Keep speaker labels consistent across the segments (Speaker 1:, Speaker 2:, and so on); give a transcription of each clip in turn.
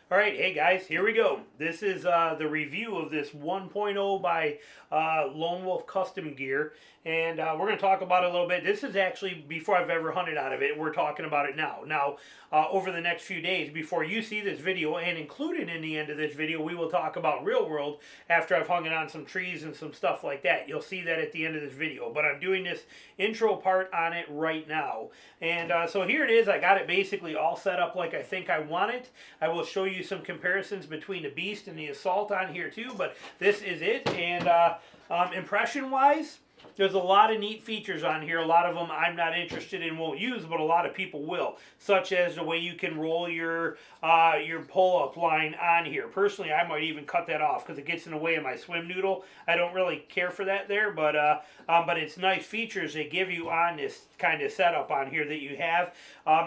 Speaker 1: All right, hey guys, here we go. This is the review of this 1.0 by Lone Wolf Custom Gear, and we're going to talk about it a little bit. This is actually before I've ever hunted out of it. We're talking about it now. Now, over the next few days, before you see this video, and included in the end of this video, we will talk about real world after I've hung it on some trees and some stuff like that. You'll see that at the end of this video, but I'm doing this intro part on it right now. And so here it is. I got it basically all set up like I think I want it. I will show you some comparisons between the Beast and the Assault on here too, but this is it. And impression wise, there's a lot of neat features on here. A lot of them I'm not interested in, won't use, but a lot of people will, such as the way you can roll your pull-up line on here. Personally, I might even cut that off because it gets in the way of my swim noodle. I don't really care for that there, but it's nice features they give you on this kind of setup on here that you have.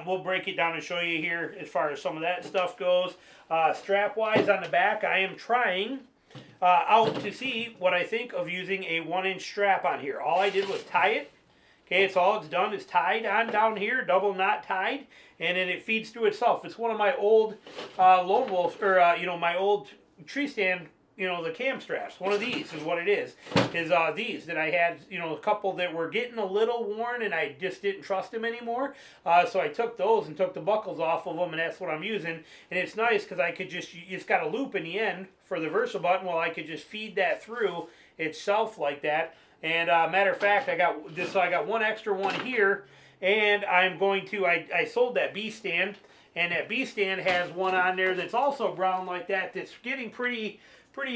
Speaker 1: We'll break it down and show you here as far as some of that stuff goes. Strap-wise on the back, I am trying out to see what I think of using a 1-inch strap on here. All I did was tie it. Okay, it's all it's done is tied on down here, double knot tied, and then it feeds through itself. It's one of my old Lone Wolf, or my old tree stand, the cam straps. One of these is what it is these that I had, a couple that were getting a little worn and I just didn't trust them anymore. So I took those and took the buckles off of them, and that's what I'm using. And it's nice because I could it's got a loop in the end for the Versa button. Well, I could just feed that through itself like that. And matter of fact, I got one extra one here, and I'm going to, I sold that B stand, and that B stand has one on there that's also brown like that, that's getting pretty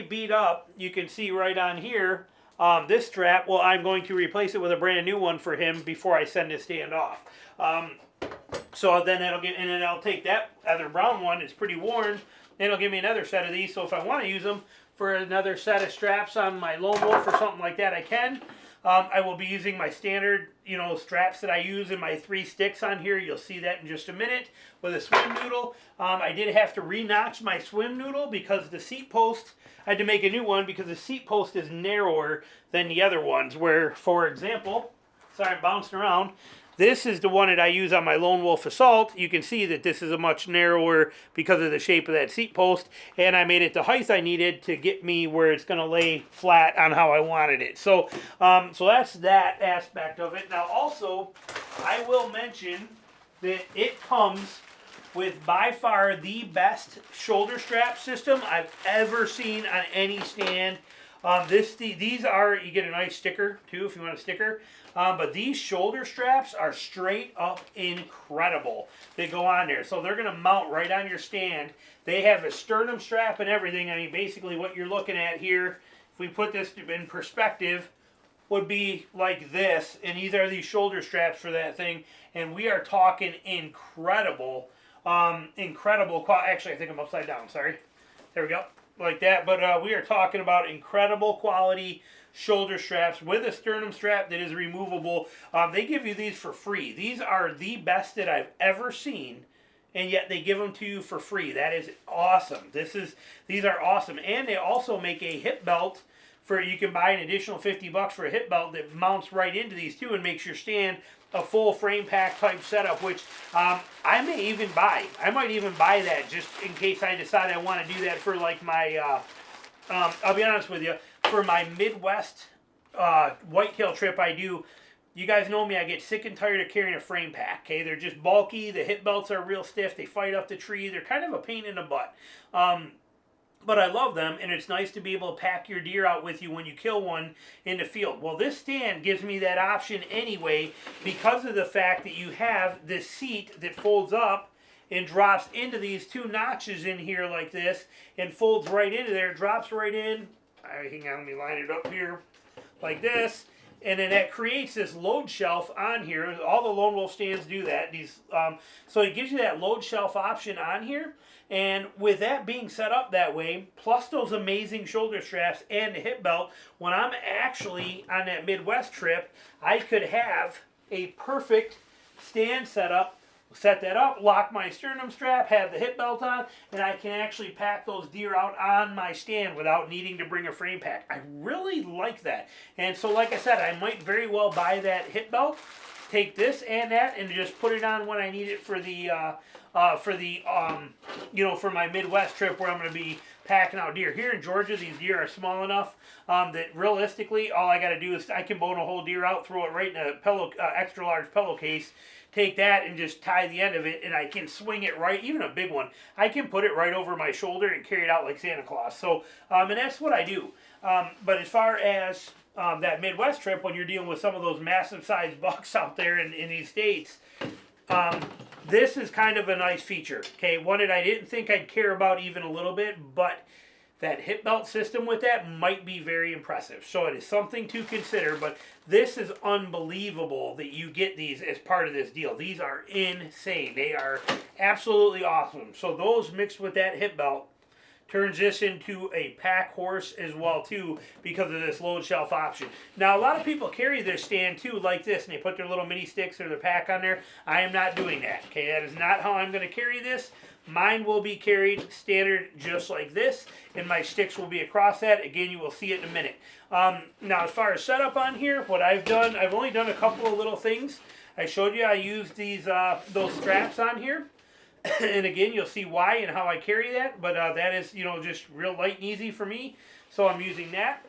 Speaker 1: beat up. You can see right on here, this strap, well, I'm going to replace it with a brand new one for him before I send this stand off. So then I'll take that other brown one, it's pretty worn, and it'll give me another set of these. So if I want to use them for another set of straps on my Lone Wolf or something like that, I can. I will be using my standard, straps that I use in my 3 sticks on here. You'll see that in just a minute with a swim noodle. I did have to re-notch my swim noodle because the seat post, I had to make a new one because the seat post is narrower than the other ones. Where, for example, sorry, I'm bouncing around. This is the one that I use on my Lone Wolf Assault. You can see that this is a much narrower because of the shape of that seat post, and I made it the height I needed to get me where it's going to lay flat on how I wanted it. So, so that's that aspect of it. Now, also, I will mention that it comes with by far the best shoulder strap system I've ever seen on any stand. These are, you get a nice sticker too if you want a sticker. But these shoulder straps are straight up incredible. They go on there. So they're going to mount right on your stand. They have a sternum strap and everything. I mean, basically what you're looking at here, if we put this in perspective, would be like this. And these are these shoulder straps for that thing. And we are talking incredible, actually, I think I'm upside down. Sorry. There we go. Like that. But we are talking about incredible quality shoulder straps with a sternum strap that is removable. They give you these for free. These are the best that I've ever seen, and yet they give them to you for free. That is awesome. These are awesome. And they also make a hip belt for, you can buy an additional $50 for a hip belt that mounts right into these too and makes your stand a full frame pack type setup, which I might even buy that just in case I decide I want to do that for like my, I'll be honest with you, for my Midwest whitetail trip I do. You guys know me, I get sick and tired of carrying a frame pack, okay? They're just bulky, the hip belts are real stiff, they fight up the tree, they're kind of a pain in the butt. But I love them, and it's nice to be able to pack your deer out with you when you kill one in the field. Well, this stand gives me that option anyway because of the fact that you have this seat that folds up and drops into these 2 notches in here like this and folds right into there, drops right in. Hang on, let me line it up here like this. And then that creates this load shelf on here. All the Lone Wolf stands do that. So it gives you that load shelf option on here. And with that being set up that way, plus those amazing shoulder straps and the hip belt, when I'm actually on that Midwest trip, I could have a perfect stand setup. Set that up, lock my sternum strap, have the hip belt on, and I can actually pack those deer out on my stand without needing to bring a frame pack. I really like that. And so like I said, I might very well buy that hip belt take this and that and just put it on when I need it for the you know, for my Midwest trip where I'm going to be packing out deer. Here in Georgia, these deer are small enough that realistically, all I got to do is I can bone a whole deer out, throw it right in a extra large pillowcase, take that and just tie the end of it, and I can swing it right, even a big one, I can put it right over my shoulder and carry it out like Santa Claus. So, and that's what I do. But as far as that Midwest trip, when you're dealing with some of those massive sized bucks out there in these states, this is kind of a nice feature. Okay, one that I didn't think I'd care about even a little bit, but that hip belt system with that might be very impressive. So it is something to consider, but this is unbelievable that you get these as part of this deal. These are insane. They are absolutely awesome. So those mixed with that hip belt turns this into a pack horse as well too, because of this load shelf option. Now a lot of people carry their stand too like this, and they put their little mini sticks or their pack on there. I am not doing that. Okay, that is not how I'm going to carry this. Mine will be carried standard just like this, and my sticks will be across that. Again, you will see it in a minute. Now as far as setup on here, what I've done, I've only done a couple of little things. I showed you I used these those straps on here. And again, you'll see why and how I carry that, but that is, you know, just real light and easy for me, so I'm using that.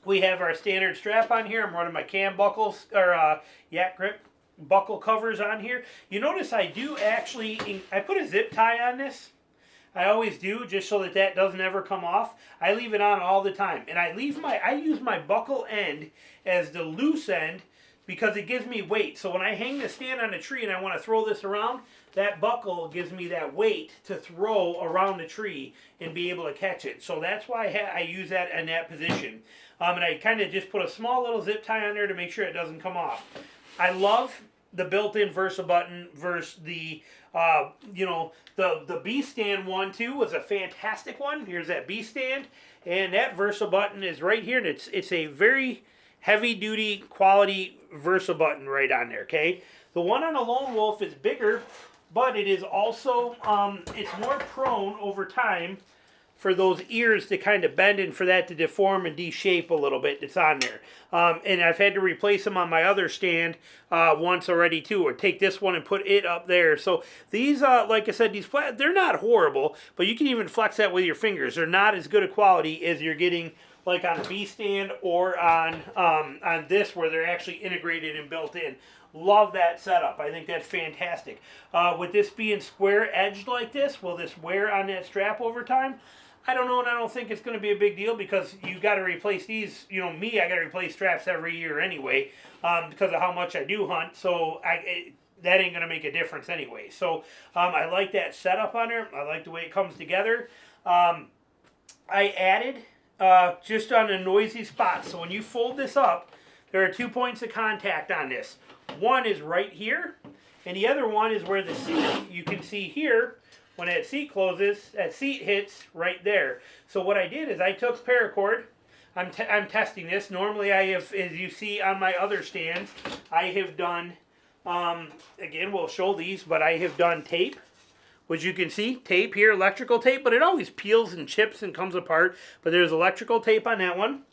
Speaker 1: We have our standard strap on here. I'm running my cam buckles, or yak grip buckle covers on here. You notice I do actually, I put a zip tie on this. I always do, just so that that doesn't ever come off. I leave it on all the time, and I use my buckle end as the loose end because it gives me weight. So when I hang the stand on a tree and I want to throw this around, that buckle gives me that weight to throw around the tree and be able to catch it. So that's why I use that in that position. And I kind of just put a small little zip tie on there to make sure it doesn't come off. I love the built-in Versa button versus the, you know, the B stand one too was a fantastic one. Here's that B stand, and that Versa button is right here, and it's a very heavy-duty quality Versa button right on there. Okay, the one on a Lone Wolf is bigger, but it is also, it's more prone over time for those ears to kind of bend and for that to deform and de-shape a little bit. It's on there. And I've had to replace them on my other stand once already too, or take this one and put it up there. So these, like I said, these they're not horrible, but you can even flex that with your fingers. They're not as good a quality as you're getting like on a B stand or on this, where they're actually integrated and built in. Love that setup. I think that's fantastic. With this being square edged like this, will this wear on that strap over time? I don't know, and I don't think it's going to be a big deal, because you got to replace these. You know, me, I got to replace straps every year anyway, because of how much I do hunt. So that ain't going to make a difference anyway. So I like that setup on there. I like the way it comes together. I added just on a noisy spot. So when you fold this up, there are 2 points of contact on this. One is right here, and the other one is where the seat, you can see here, when that seat closes, that seat hits right there. So what I did is I took paracord. I'm testing this. Normally I have, as you see on my other stands, I have done, again, we'll show these, but I have done tape, which you can see, tape here, electrical tape, but it always peels and chips and comes apart. But there's electrical tape on that one.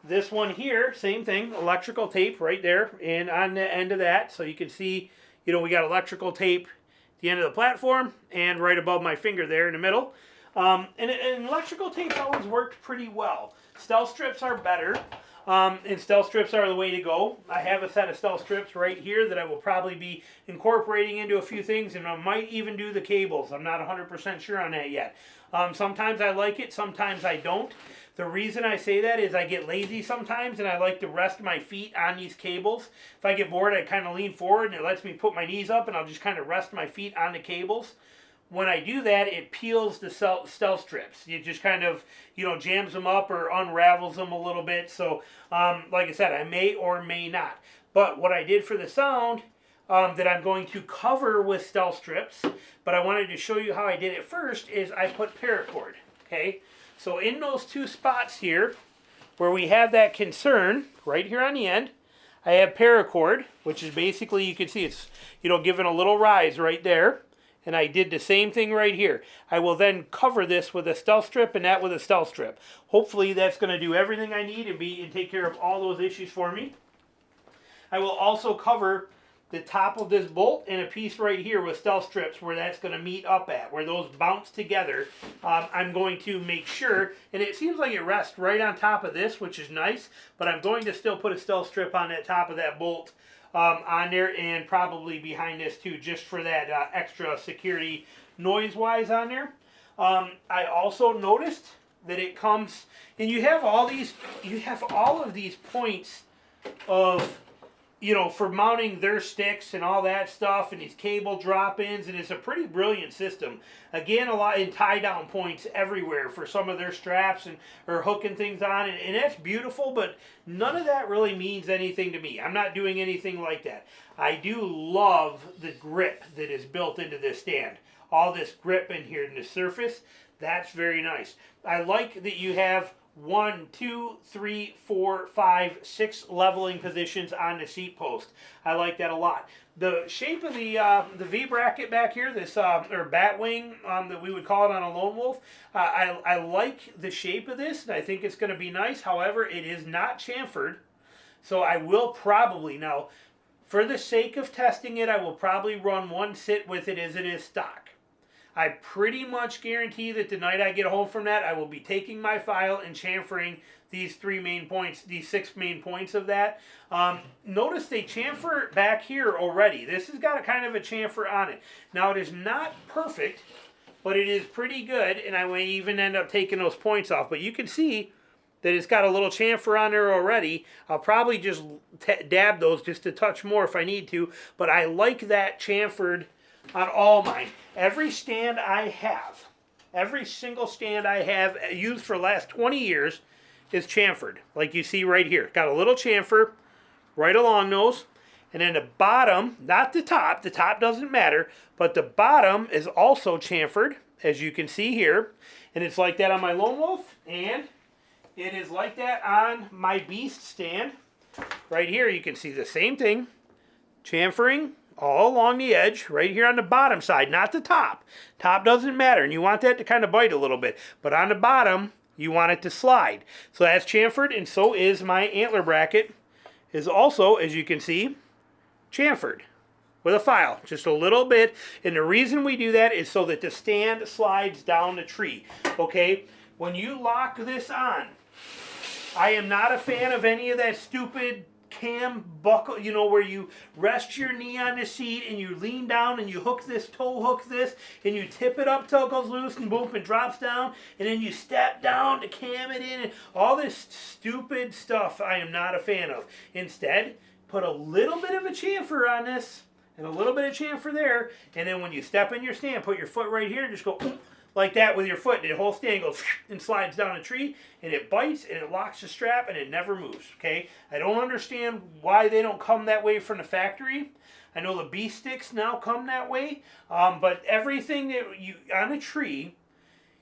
Speaker 1: This one here, same thing, electrical tape right there and on the end of that. So you can see, you know, we got electrical tape at the end of the platform and right above my finger there in the middle. And electrical tape always worked pretty well. Stealth strips are better, and stealth strips are the way to go. I have a set of stealth strips right here that I will probably be incorporating into a few things, and I might even do the cables. I'm not 100% sure on that yet. Sometimes I like it, sometimes I don't. The reason I say that is I get lazy sometimes, and I like to rest my feet on these cables. If I get bored, I kind of lean forward, and it lets me put my knees up, and I'll just kind of rest my feet on the cables. When I do that, it peels the stealth strips. It just kind of, you know, jams them up or unravels them a little bit. So, like I said, I may or may not. But what I did for the sound, that I'm going to cover with stealth strips, but I wanted to show you how I did it first, is I put paracord, okay? So in those two spots here, where we have that concern, right here on the end, I have paracord, which is basically, you can see it's, you know, giving a little rise right there. And I did the same thing right here. I will then cover this with a stealth strip and that with a stealth strip. Hopefully that's going to do everything I need and take care of all those issues for me. I will also cover the top of this bolt and a piece right here with stealth strips where that's going to meet up at, where those bounce together. I'm going to make sure, and it seems like it rests right on top of this, which is nice, but I'm going to still put a stealth strip on that top of that bolt on there, and probably behind this too, just for that extra security noise-wise on there. I also noticed that it comes, and you have all of these points of, you know, for mounting their sticks and all that stuff, and these cable drop-ins, and it's a pretty brilliant system. Again, a lot in tie-down points everywhere for some of their straps and or hooking things on, and that's beautiful, but none of that really means anything to me. I'm not doing anything like that. I do love the grip that is built into this stand. All this grip in here in the surface, that's very nice. I like that you have 1, 2, 3, 4, 5, 6 leveling positions on the seat post. I like that a lot. The shape of the V bracket back here, this or bat wing that we would call it on a Lone Wolf, I like the shape of this, and I think it's going to be nice. However, it is not chamfered, so I will probably, now, for the sake of testing it, I will probably run one sit with it as it is stock. I pretty much guarantee that the night I get home from that, I will be taking my file and chamfering these 3 main points, these 6 main points of that. Notice they chamfer back here already. This has got a kind of a chamfer on it. Now, it is not perfect, but it is pretty good, and I may even end up taking those points off. But you can see that it's got a little chamfer on there already. I'll probably just dab those just a touch more if I need to, but I like that chamfered on all mine. Every stand I have, every single stand I have used for the last 20 years is chamfered, like you see right here. Got a little chamfer right along those, and then the bottom, not the top doesn't matter, but the bottom is also chamfered, as you can see here, and it's like that on my Lone Wolf, and it is like that on my Beast stand. Right here you can see the same thing, chamfering all along the edge, right here on the bottom side, not the top. Top doesn't matter, and you want that to kind of bite a little bit. But on the bottom, you want it to slide. So that's chamfered, and so is my antler bracket, is also, as you can see, chamfered with a file, just a little bit. And the reason we do that is so that the stand slides down the tree, okay? When you lock this on, I am not a fan of any of that stupid cam buckle, you know, where you rest your knee on the seat and you lean down and you hook this, toe hook this, and you tip it up till it goes loose and boom, it drops down, and then you step down to cam it in, and all this stupid stuff I am not a fan of. Instead, put a little bit of a chamfer on this and a little bit of chamfer there, and then when you step in your stand, put your foot right here and just go like that with your foot, and the whole stand goes and slides down a tree, and it bites and it locks the strap and it never moves. Okay, I don't understand why they don't come that way from the factory. I know the Beast sticks now come that way, but everything that you on a tree,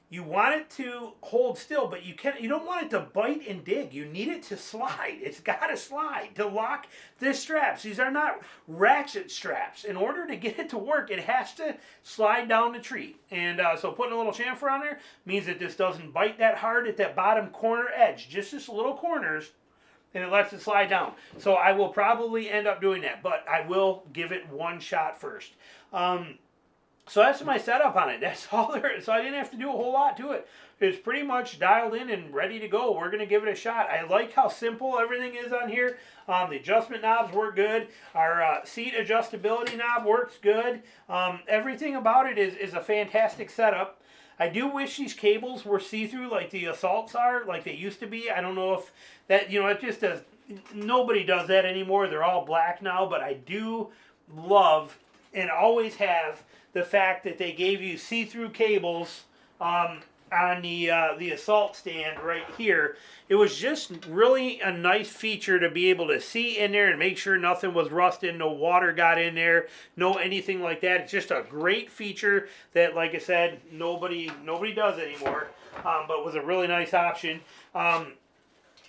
Speaker 1: you want it to hold still, but you don't want it to bite and dig. You need it to slide. It's got to slide to lock the straps. These are not ratchet straps. In order to get it to work, it has to slide down the tree. And so putting a little chamfer on there means that this doesn't bite that hard at that bottom corner edge, just this little corners, and it lets it slide down. So I will probably end up doing that, but I will give it one shot first. So that's my setup on it. That's all there is. So I didn't have to do a whole lot to it. It's pretty much dialed in and ready to go. We're going to give it a shot. I like how simple everything is on here. The adjustment knobs work good. Our seat adjustability knob works good. Everything about it is a fantastic setup. I do wish these cables were see-through like the Assaults are, like they used to be. I don't know if that, you know, it just does. Nobody does that anymore. They're all black now, but I do love and always have the fact that they gave you see-through cables on the Assault stand right here. It was just really a nice feature to be able to see in there and make sure nothing was rusted, no water got in there, no anything like that. It's just a great feature that, like I said, nobody does anymore, but was a really nice option. And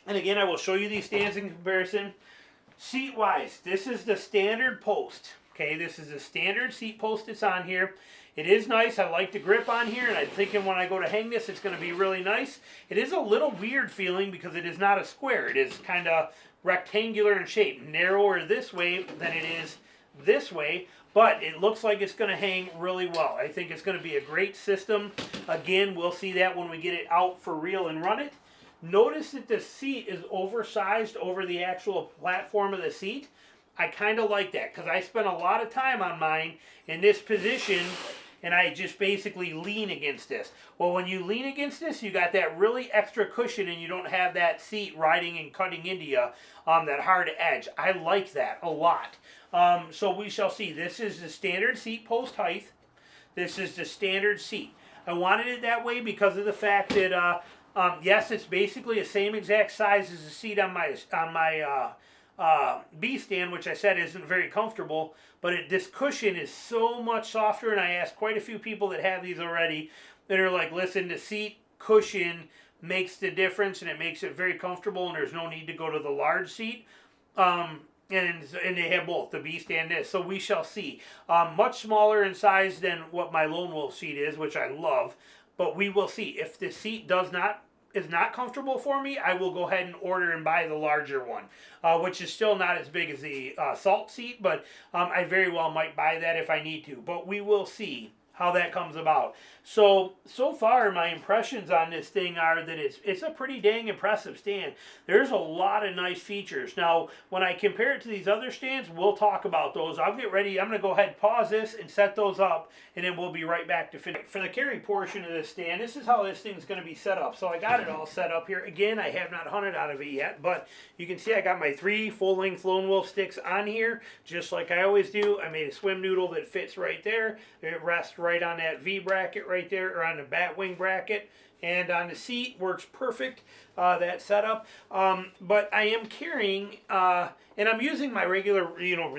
Speaker 1: again, I will show you these stands in comparison. Seat-wise, this is the standard post. Okay, this is a standard seat post that's on here. It is nice. I like the grip on here, and I'm thinking when I go to hang this, it's going to be really nice. It is a little weird feeling because it is not a square. It is kind of rectangular in shape, narrower this way than it is this way, but it looks like it's going to hang really well. I think it's going to be a great system. Again, we'll see that when we get it out for real and run it. Notice that the seat is oversized over the actual platform of the seat. I kind of like that because I spent a lot of time on mine in this position, and I just basically lean against this. Well, when you lean against this, you got that really extra cushion and you don't have that seat riding and cutting into you, that hard edge. I like that a lot. So we shall see. This is the standard seat post height. This is the standard seat. I wanted it that way because of the fact that, yes, it's basically the same exact size as the seat on my B stand, which I said isn't very comfortable, but this cushion is so much softer, and I asked quite a few people that have these already that are like, listen, the seat cushion makes the difference, and it makes it very comfortable, and there's no need to go to the large seat. And they have both, the B stand and this, so we shall see. Much smaller in size than what my Lone Wolf seat is, which I love, but we will see. If the seat is not comfortable for me, I will go ahead and order and buy the larger one, which is still not as big as the Salt seat, but I very well might buy that if I need to. But we will see how that comes about. So far my impressions on this thing are that it's a pretty dang impressive stand. There's a lot of nice features. Now, when I compare it to these other stands, we'll talk about those. I'll get ready. I'm going to go ahead and pause this and set those up, and then we'll be right back to finish. For the carry portion of this stand, this is how this thing's going to be set up. So I got it all set up here. Again, I have not hunted out of it yet, but you can see I got my 3 full-length Lone Wolf sticks on here, just like I always do. I made a swim noodle that fits right there. It rests right on that V bracket right there, or on the bat wing bracket, and on the seat works perfect, that setup. But I am carrying, and I'm using my regular,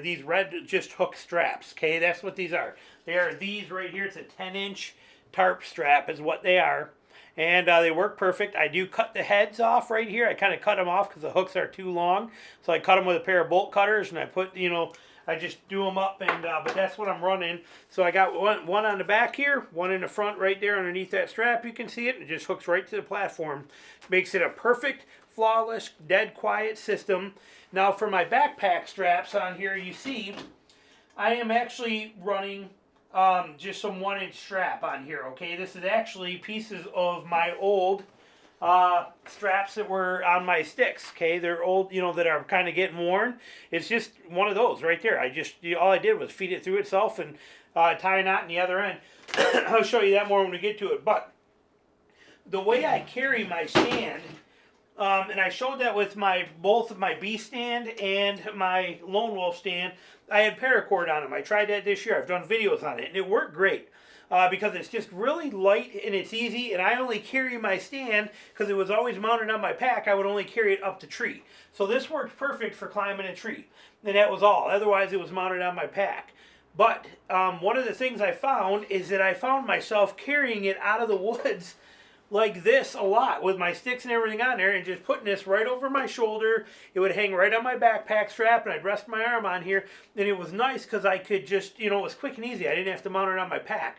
Speaker 1: these red just hook straps. Okay, that's what these are. They are these right here. It's a 10-inch tarp strap is what they are, and they work perfect. I do cut the heads off right here. I kind of cut them off because the hooks are too long, so I cut them with a pair of bolt cutters, and I put, I just do them up, and but that's what I'm running. So I got one on the back here, one in the front right there underneath that strap. You can see it. It just hooks right to the platform. Makes it a perfect, flawless, dead quiet system. Now for my backpack straps on here, you see, I am actually running just some 1-inch strap on here, okay? This is actually pieces of my old straps that were on my sticks, okay? They're old, that are kind of getting worn. It's just one of those right there. All I did was feed it through itself and tie a knot in the other end. I'll show you that more when we get to it. But the way I carry my stand, and I showed that with both of my B stand and my Lone Wolf stand, I had paracord on them. I tried that this year. I've done videos on it, and it worked great. Because it's just really light and it's easy, and I only carry my stand because it was always mounted on my pack. I would only carry it up the tree. So this worked perfect for climbing a tree, and that was all. Otherwise, it was mounted on my pack. But one of the things I found is that I found myself carrying it out of the woods like this a lot with my sticks and everything on there, and just putting this right over my shoulder. It would hang right on my backpack strap, and I'd rest my arm on here, and it was nice because I could just, it was quick and easy. I didn't have to mount it on my pack.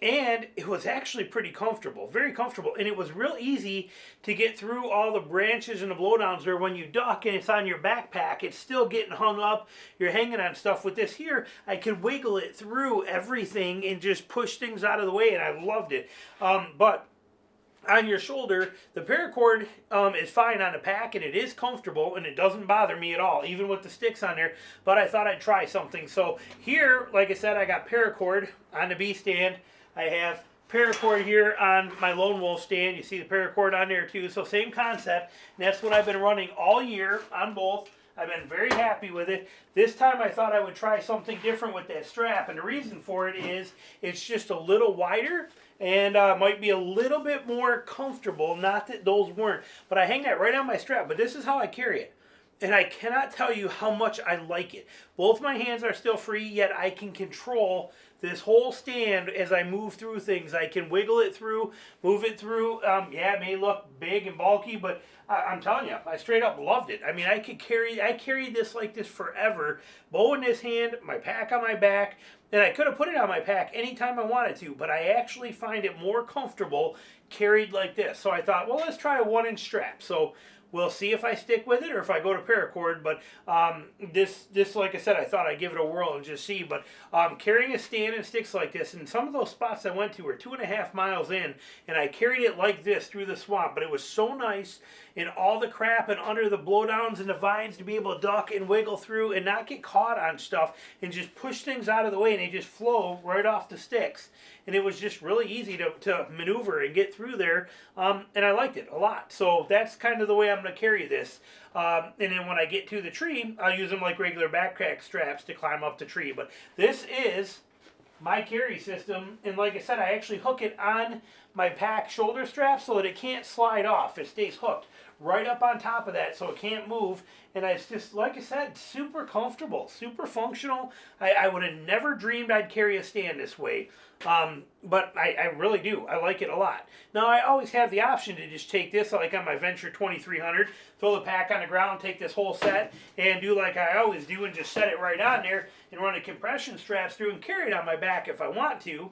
Speaker 1: And it was actually pretty comfortable, very comfortable, and it was real easy to get through all the branches and the blowdowns there. When you duck and it's on your backpack, it's still getting hung up, you're hanging on stuff. With this here, I could wiggle it through everything and just push things out of the way, and I loved it. But on your shoulder, the paracord is fine on the pack, and it is comfortable, and it doesn't bother me at all, even with the sticks on there. But I thought I'd try something. So here, like I said, I got paracord on the B stand. I have paracord here on my Lone Wolf stand. You see the paracord on there too. So same concept. And that's what I've been running all year on both. I've been very happy with it. This time I thought I would try something different with that strap. And the reason for it is it's just a little wider and might be a little bit more comfortable. Not that those weren't. But I hang that right on my strap. But this is how I carry it. And I cannot tell you how much I like it. Both my hands are still free, yet I can control this whole stand as I move through things. I can wiggle it through, move it through. Yeah, it may look big and bulky, but I'm telling you, I straight up loved it. I mean, I carried this like this forever. Bow in this hand, my pack on my back, and I could have put it on my pack anytime I wanted to, but I actually find it more comfortable carried like this. So I thought, well, let's try a 1-inch strap. So We'll see if I stick with it or if I go to paracord. But this, like I said, I thought I'd give it a whirl and just see. But carrying a stand and sticks like this, and some of those spots I went to were 2.5 miles in, and I carried it like this through the swamp. But it was so nice in all the crap and under the blowdowns and the vines to be able to duck and wiggle through and not get caught on stuff and just push things out of the way, and they just flow right off the sticks. And it was just really easy to maneuver and get through there, and I liked it a lot. So that's kind of the way I'm going to carry this. And then when I get to the tree, I'll use them like regular backpack straps to climb up the tree. But this is my carry system, and like I said, I actually hook it on my pack shoulder strap so that it can't slide off. It stays hooked right up on top of that so it can't move, and it's just, like I said, super comfortable, super functional. I would have never dreamed I'd carry a stand this way, but I really do. I like it a lot. Now, I always have the option to just take this, like on my Venture 2300, throw the pack on the ground, take this whole set, and do like I always do and just set it right on there and run the compression straps through and carry it on my back if I want to.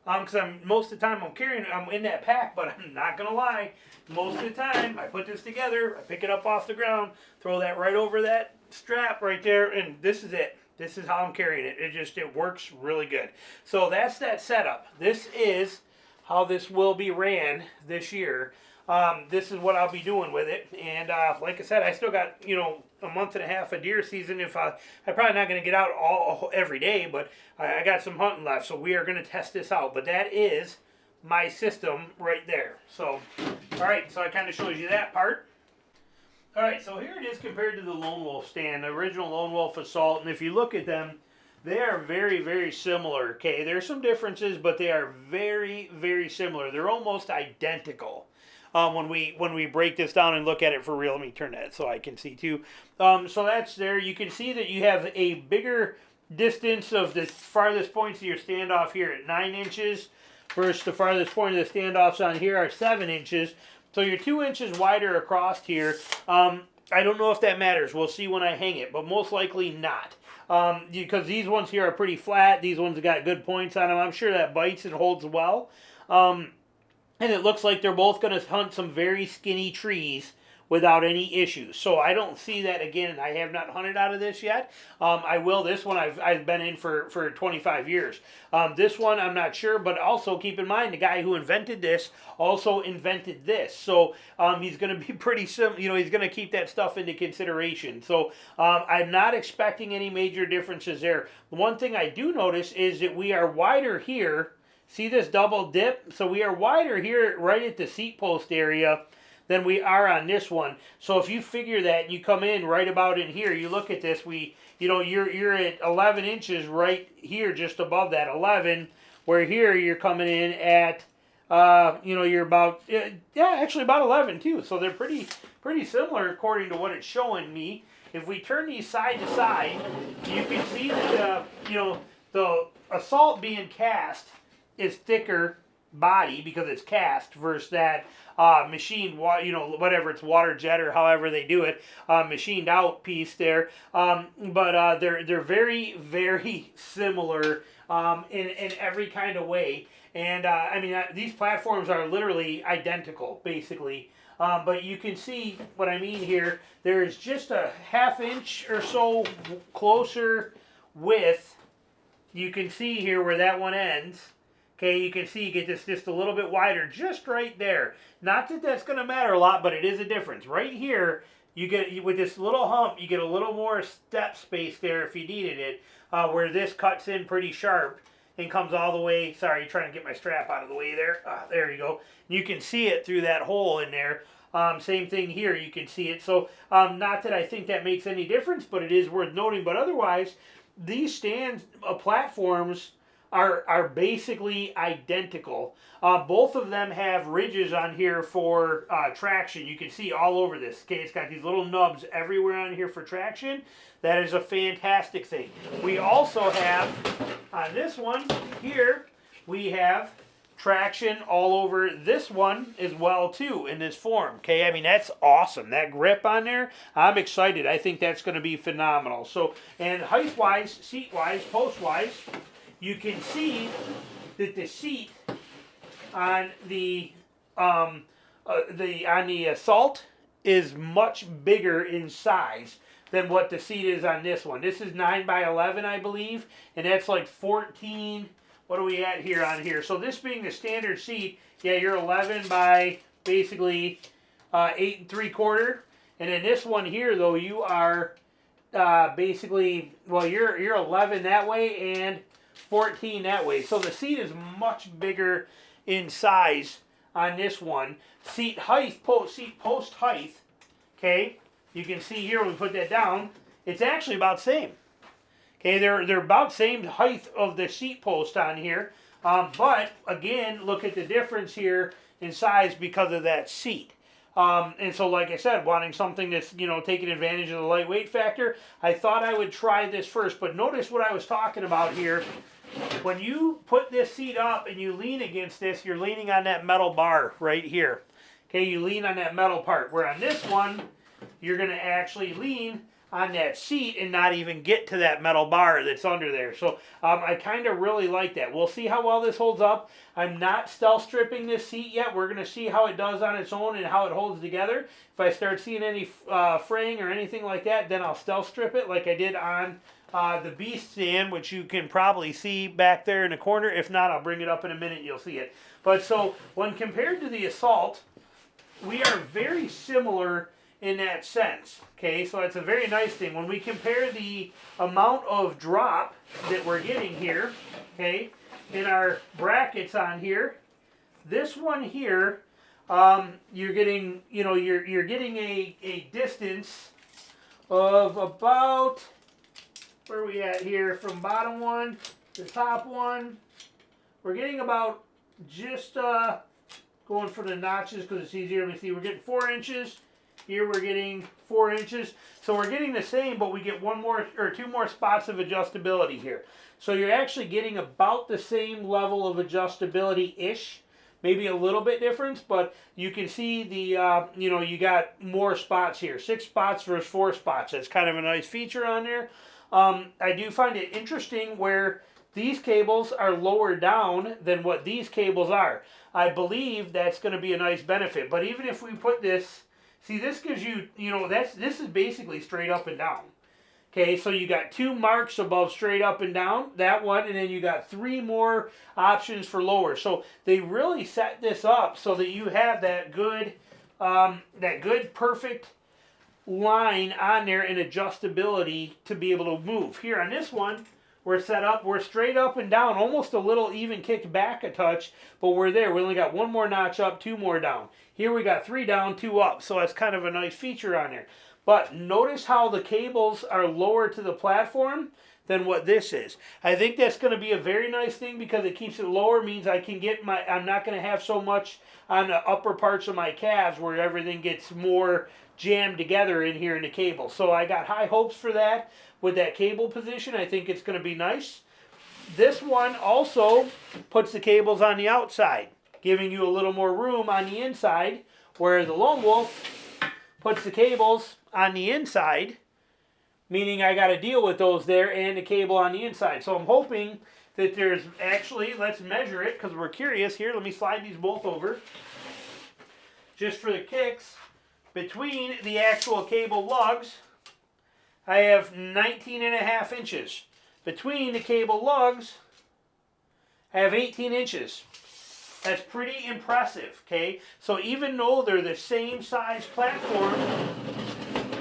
Speaker 1: Because most of the time I'm in that pack, but I'm not going to lie, most of the time I put this together, I pick it up off the ground, throw that right over that strap right there, and this is it. This is how I'm carrying it. It works really good. So that's that setup. This is how this will be ran this year. This is what I'll be doing with it. And like I said, I still got, a month and a half of deer season. I'm probably not going to get out every day, but I got some hunting left, so we are going to test this out. But that is my system right there. So, all right, so I kind of showed you that part. All right, so here it is compared to the Lone Wolf stand, the original Lone Wolf Assault. And if you look at them, they are very, very similar. Okay, there's some differences, but they are very, very similar. They're almost identical. When we break this down and look at it for real. Let me turn that so I can see too. So that's there. You can see that you have a bigger distance of the farthest points of your standoff here at 9 inches versus the farthest point of the standoffs on here are 7 inches. So you're 2 inches wider across here. I don't know if that matters. We'll see when I hang it, but most likely not. Because these ones here are pretty flat. These ones have got good points on them. I'm sure that bites and holds well. And it looks like they're both going to hunt some very skinny trees without any issues. So I don't see that again. I have not hunted out of this yet. I will. This one I've been in for 25 years. This one I'm not sure, but also keep in mind the guy who invented this also invented this. So he's going to be pretty similar. He's going to keep that stuff into consideration. So I'm not expecting any major differences there. The one thing I do notice is that we are wider here. See this double dip? So we are wider here right at the seat post area than we are on this one. So if you figure that and you come in right about in here, you look at this, you're at 11 inches right here just above that 11, where here you're coming in at, you're about, actually about 11 too. So they're pretty similar according to what it's showing me. If we turn these side to side, you can see that, the Assault being cast is thicker body because it's cast versus that machined, whatever, it's water jet or however they do it, machined out piece there. But they're very, very similar in every kind of way. And these platforms are literally identical, basically. But you can see what I mean here. There's just a ½ inch or so closer width. You can see here where that one ends. Okay, you can see you get this just a little bit wider, just right there. Not that that's going to matter a lot, but it is a difference. Right here, you get, with this little hump, you get a little more step space there if you needed it, where this cuts in pretty sharp and comes all the way, sorry, trying to get my strap out of the way there. There you go. You can see it through that hole in there. Same thing here, you can see it. So, not that I think that makes any difference, but it is worth noting. But otherwise, these stand platforms are basically identical. Both of them have ridges on here for traction. You can see all over this. Okay, it's got these little nubs everywhere on here for traction. That is a fantastic thing. We also have, on this one here, we have traction all over this one as well too in this form. Okay, that's awesome. That grip on there, I'm excited. I think that's going to be phenomenal. So, and height-wise, seat-wise, post-wise, you can see that the seat on the Assault is much bigger in size than what the seat is on this one. This is 9 by 11, I believe, and that's like 14. What are we at here on here? So this being the standard seat, yeah, you're 11 by basically 8 3/4. And in this one here, though, you are basically, well, you're 11 that way and 14 that way. So the seat is much bigger in size on this one. Seat post height, okay, you can see here when we put that down, it's actually about the same. Okay, they're about the same height of the seat post on here. But again, look at the difference here in size because of that seat. And so, like I said, wanting something that's, you know, taking advantage of the lightweight factor, I thought I would try this first. But notice what I was talking about here. When you put this seat up and you lean against this, you're leaning on that metal bar right here. Okay, you lean on that metal part. Where on this one, you're going to actually lean on that seat and not even get to that metal bar that's under there. So I kind of really like that. We'll see how well this holds up. I'm not stealth stripping this seat yet. We're going to see how it does on its own and how it holds together. If I start seeing any fraying or anything like that, then I'll stealth strip it like I did on the Beast stand, which you can probably see back there in the corner. If not, I'll bring it up in a minute. You'll see it. But so when compared to the Assault, we are very similar in that sense. Okay, so it's a very nice thing. When we compare the amount of drop that we're getting here, okay, in our brackets on here, this one here, you're getting, you know, you're getting a distance of about, where are we at here, from bottom one to top one, we're getting about just going for the notches because it's easier. Let me see, we're getting 4 inches. Here we're getting 4 inches. So we're getting the same, but we get 1 more or 2 more spots of adjustability here. So you're actually getting about the same level of adjustability-ish. Maybe a little bit difference, but you can see the, you know, you got more spots here. 6 spots versus 4 spots. That's kind of a nice feature on there. I do find it interesting where these cables are lower down than what these cables are. I believe that's going to be a nice benefit. But even if we put this, see, this gives you, you know, this is basically straight up and down. Okay, so you got 2 marks above straight up and down, that one, and then you got 3 more options for lower. So they really set this up so that you have that good perfect line on there and adjustability to be able to move. Here on this one, we're set up, we're straight up and down, almost a little even kicked back a touch, but we're there. We only got 1 more notch up, 2 more down. Here we got 3 down, 2 up, so that's kind of a nice feature on there. But notice how the cables are lower to the platform than what this is. I think that's going to be a very nice thing because it keeps it lower, means I can get my, I'm not going to have so much on the upper parts of my calves where everything gets more jammed together in here in the cable. So I got high hopes for that with that cable position. I think it's going to be nice. This one also puts the cables on the outside, giving you a little more room on the inside, where the Lone Wolf puts the cables on the inside, meaning I got to deal with those there and the cable on the inside. So I'm hoping that there's actually, let's measure it because we're curious here. Let me slide these both over just for the kicks. Between the actual cable lugs, I have 19.5 inches. Between the cable lugs, I have 18 inches. That's pretty impressive, okay? So even though they're the same size platform,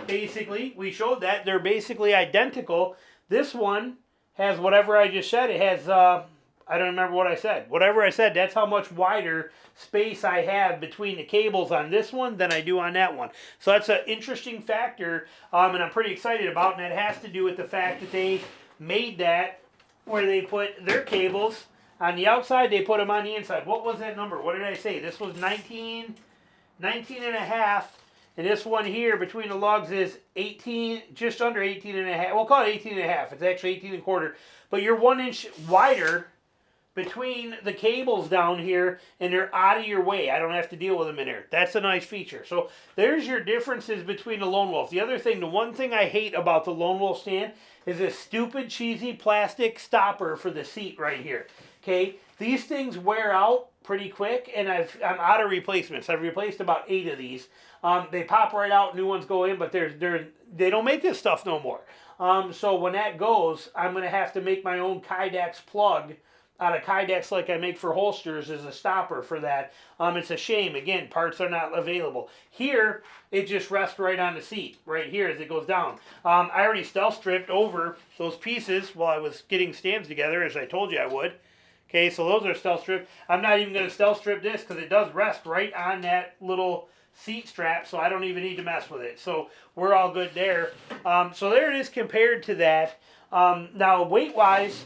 Speaker 1: basically, we showed that, they're basically identical. This one has whatever I just said. It has, I don't remember what I said. Whatever I said, that's how much wider space I have between the cables on this one than I do on that one. So that's an interesting factor, and I'm pretty excited about, and it has to do with the fact that they made that where they put their cables on the outside, they put them on the inside. What was that number? What did I say? This was 19 and a half, and this one here between the lugs is 18, just under 18 and a half. We'll call it 18 and a half. It's actually 18 and a quarter. But you're 1 inch wider between the cables down here, and they're out of your way. I don't have to deal with them in there. That's a nice feature. So there's your differences between the Lone Wolf. The other thing, the one thing I hate about the Lone Wolf stand is this stupid, cheesy plastic stopper for the seat right here. Okay, These things wear out pretty quick, and I'm out of replacements. I've replaced about 8 of these. They pop right out, new ones go in, but they don't make this stuff no more. So when that goes, I'm going to have to make my own Kydex plug out of Kydex like I make for holsters as a stopper for that. It's a shame. Again, parts are not available. Here, it just rests right on the seat, right here as it goes down. I already stealth stripped over those pieces while I was getting stands together, as I told you I would. Okay, so those are stealth stripped. I'm not even going to stealth strip this because it does rest right on that little seat strap, so I don't even need to mess with it. So we're all good there. So there it is compared to that. Now, weight-wise,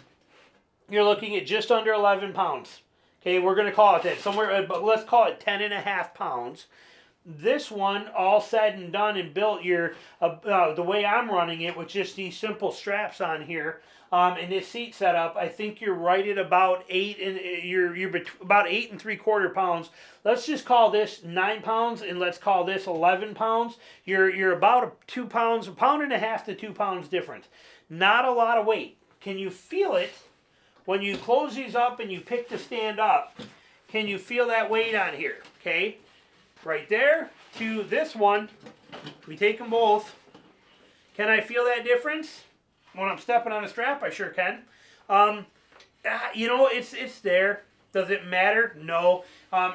Speaker 1: you're looking at just under 11 pounds. Okay, we're going to call it that. Somewhere, but let's call it 10.5 pounds. This one, all said and done and built, the way I'm running it with just these simple straps on here, and this seat setup, I think you're right at about 8, and you're about 8 3/4 pounds. Let's just call this 9 pounds, and let's call this 11 pounds. You're about 2 pounds, 1.5 pounds to 2 pounds difference. Not a lot of weight. Can you feel it when you close these up and you pick the stand up? Can you feel that weight on here? Okay. Right there to this one, we take them both. Can I feel that difference? When I'm stepping on a strap, I sure can. You know, it's there. Does it matter? No.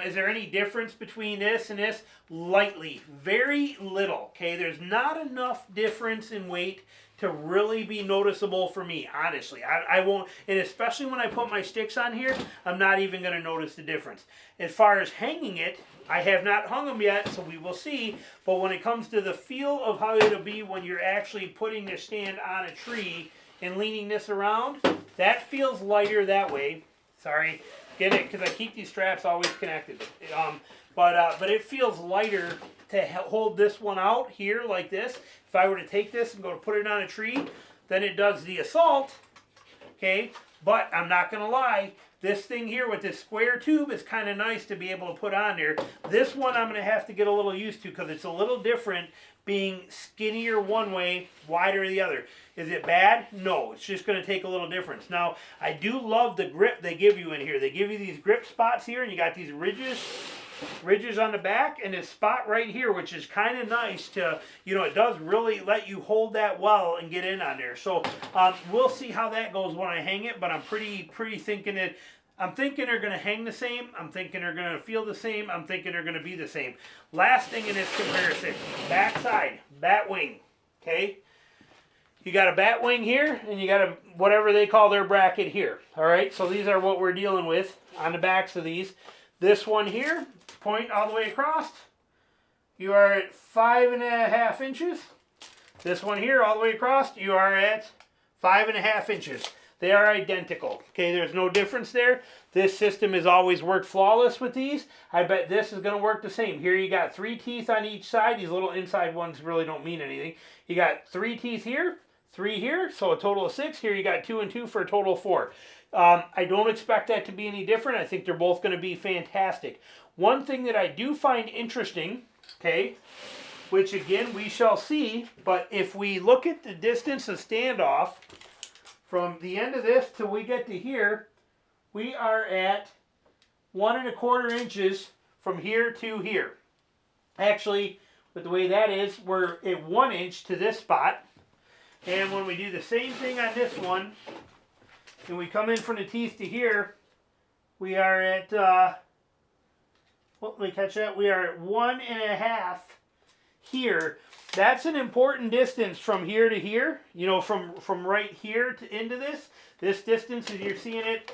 Speaker 1: Is there any difference between this and this? Lightly. Very little. Okay, there's not enough difference in weight to really be noticeable for me, honestly. I won't, and especially when I put my sticks on here, I'm not even going to notice the difference. As far as hanging it, I have not hung them yet, so we will see. But when it comes to the feel of how it'll be when you're actually putting the stand on a tree and leaning this around, that feels lighter that way. Sorry, get it, because I keep these straps always connected. But it feels lighter to hold this one out here like this. If I were to take this and go to put it on a tree, then it does the Assault. Okay, but I'm not going to lie. This thing here with this square tube is kind of nice to be able to put on there. This one I'm going to have to get a little used to because it's a little different being skinnier one way, wider the other. Is it bad? No, it's just going to take a little difference. Now, I do love the grip they give you in here. They give you these grip spots here, and you got these ridges on the back, and this spot right here, which is kind of nice to, you know, it does really let you hold that well and get in on there. So we'll see how that goes when I hang it, but I'm pretty thinking that, I'm thinking they're going to hang the same. I'm thinking they're going to feel the same. I'm thinking they're going to be the same. Last thing in this comparison, backside, bat wing, okay? You got a bat wing here, and you got a, whatever they call their bracket here, all right? So these are what we're dealing with on the backs of these. This one here, point all the way across, you are at 5.5 inches. This one here, all the way across, you are at 5.5 inches. They are identical. Okay, there's no difference there. This system has always worked flawless with these. I bet this is going to work the same. Here you got 3 teeth on each side. These little inside ones really don't mean anything. You got 3 teeth here, 3 here, so a total of 6. Here you got 2 and 2 for a total of 4. I don't expect that to be any different. I think they're both going to be fantastic. One thing that I do find interesting, okay, which again we shall see, but if we look at the distance of standoff from the end of this till we get to here, we are at 1.25 inches from here to here. Actually, with the way that is, we're at 1 inch to this spot. And when we do the same thing on this one, and we come in from the teeth to here, we are at, let me catch that, we are at 1.5 here. That's an important distance from here to here, you know, from right here to into this. This distance, as you're seeing it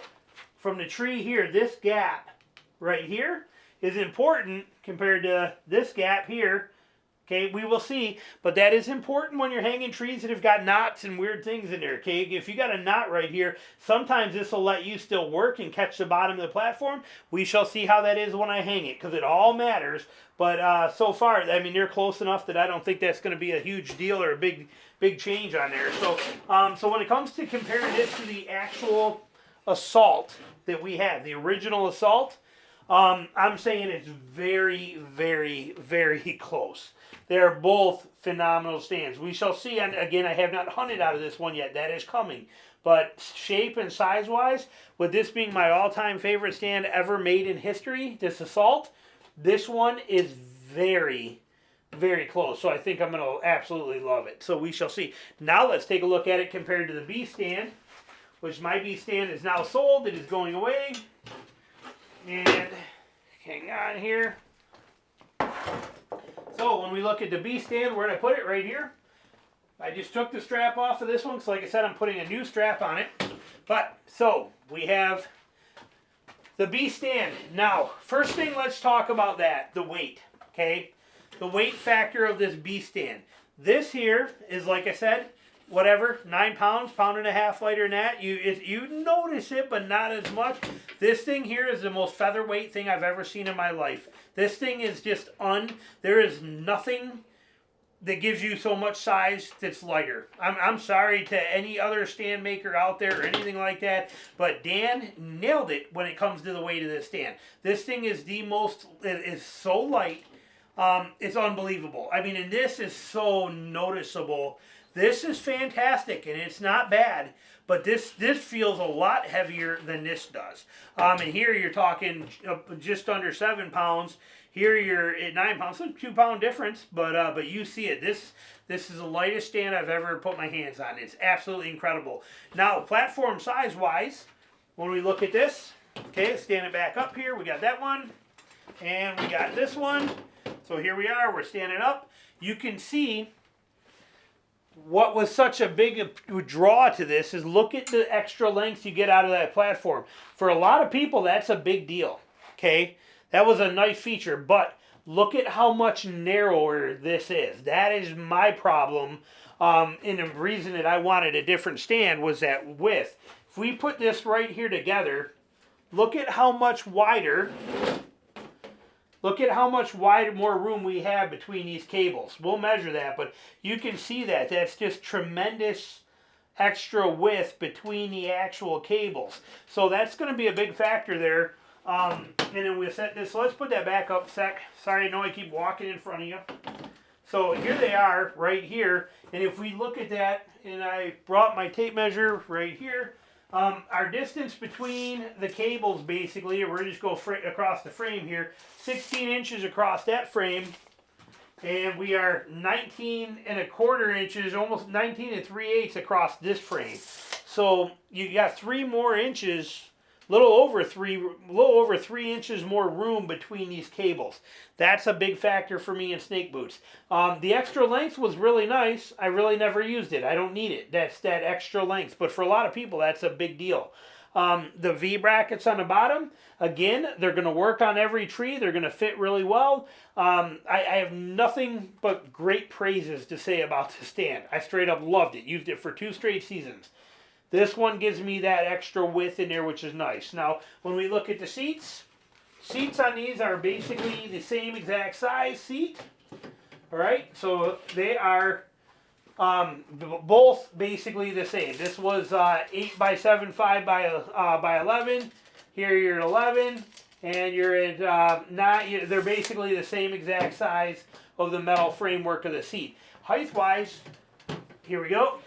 Speaker 1: from the tree here, this gap right here is important compared to this gap here. Okay, we will see, but that is important when you're hanging trees that have got knots and weird things in there, okay? If you got a knot right here, sometimes this will let you still work and catch the bottom of the platform. We shall see how that is when I hang it, because it all matters. But so far, I mean, they're close enough that I don't think that's going to be a huge deal or a big change on there. So, so when it comes to comparing this to the actual Assault that we had, the original Assault, I'm saying it's very, very, very close. They're both phenomenal stands. We shall see, and again, I have not hunted out of this one yet. That is coming. But shape and size-wise, with this being my all-time favorite stand ever made in history, this Assault, this one is very, very close. So I think I'm going to absolutely love it. So we shall see. Now let's take a look at it compared to the B stand, which my B stand is now sold. It is going away. And hang on here. So when we look at the B stand, where did I put it? Right here. I just took the strap off of this one, so like I said, I'm putting a new strap on it. But, so, we have the B stand. Now, first thing, let's talk about that, the weight, okay? The weight factor of this B stand. This here is, like I said, whatever, 9 pounds, pound and a half lighter than that. You notice it, but not as much. This thing here is the most featherweight thing I've ever seen in my life. This thing is just there is nothing that gives you so much size that's lighter. I'm sorry to any other stand maker out there or anything like that, but Dan nailed it when it comes to the weight of this stand. This thing is it is so light, it's unbelievable. I mean, and this is so noticeable. This is fantastic, and it's not bad, but this feels a lot heavier than this does. And here you're talking just under 7 pounds. Here you're at 9 pounds, so 2 pound difference, but you see it. This is the lightest stand I've ever put my hands on. It's absolutely incredible. Now, platform size wise, when we look at this, okay, let's stand it back up here. We got that one, and we got this one. So here we are. We're standing up. You can see what was such a big draw to this is look at the extra length you get out of that platform. For a lot of people, that's a big deal. Okay. That was a nice feature, but look at how much narrower this is. That is my problem, and the reason that I wanted a different stand was that width. If we put this right here together, look at how much wider, more room we have between these cables. We'll measure that, but you can see that. That's just tremendous extra width between the actual cables. So that's going to be a big factor there. And then we'll set this. So let's put that back up a sec. Sorry, I know I keep walking in front of you. So here they are right here. And if we look at that, and I brought my tape measure right here, our distance between the cables basically, we're just go across the frame here, 16 inches across that frame. And we are 19¼ inches, almost 19 3/8 across this frame. So you got 3 more inches. Little over 3 inches more room between these cables. That's a big factor for me in snake boots. The extra length was really nice. I really never used it. I don't need it. That's that extra length. But for a lot of people, that's a big deal. The V brackets on the bottom, again, they're going to work on every tree. They're going to fit really well. I have nothing but great praises to say about this stand. I straight up loved it. Used it for 2 straight seasons. This one gives me that extra width in there, which is nice. Now, when we look at the seats on these are basically the same exact size seat. All right, so they are both basically the same. This was 8x7, 5x11. Here you're at 11, and you're at 9. They're basically the same exact size of the metal framework of the seat. Height-wise, here we go.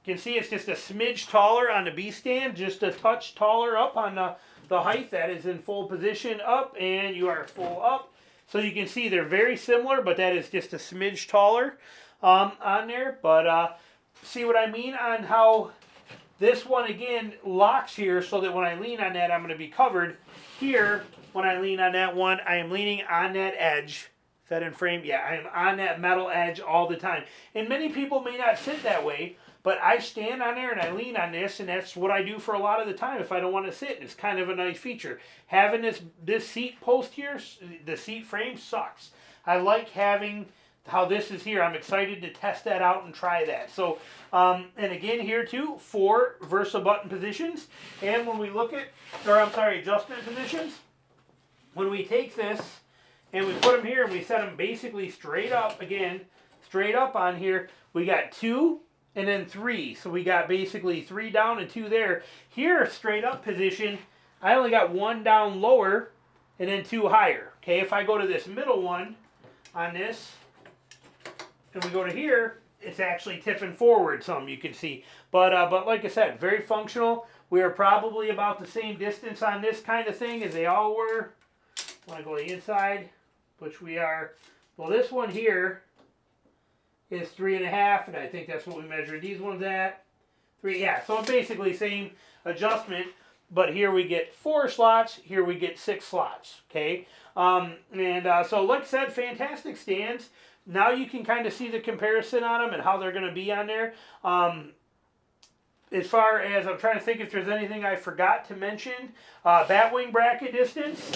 Speaker 1: You can see it's just a smidge taller on the B stand, just a touch taller up on the height. That is in full position up, and you are full up. So you can see they're very similar, but that is just a smidge taller on there. But see what I mean on how this one, again, locks here so that when I lean on that, I'm going to be covered. Here, when I lean on that one, I am leaning on that edge. Is that in frame? Yeah, I am on that metal edge all the time. And many people may not sit that way, but I stand on there and I lean on this, and that's what I do for a lot of the time if I don't want to sit. It's kind of a nice feature. Having this seat post here, the seat frame sucks. I like having how this is here. I'm excited to test that out and try that. So, and again here too, 4 Versa button positions. And when we look at, adjustment positions, when we take this and we put them here and we set them basically straight up, again, straight up on here, we got 2 and then 3. So we got basically 3 down and 2 there. Here, straight up position, I only got 1 down lower and then 2 higher. Okay, if I go to this middle one on this, and we go to here, it's actually tipping forward some, you can see. But like I said, very functional. We are probably about the same distance on this kind of thing as they all were. I want to go to the inside, which we are. Well, this one here is 3.5, and I think that's what we measured these ones at. 3, yeah, so basically same adjustment, but here we get 4 slots, here we get 6 slots, okay? So like I said, fantastic stands. Now you can kind of see the comparison on them and how they're going to be on there. As far as, I'm trying to think if there's anything I forgot to mention. Bat wing bracket distance,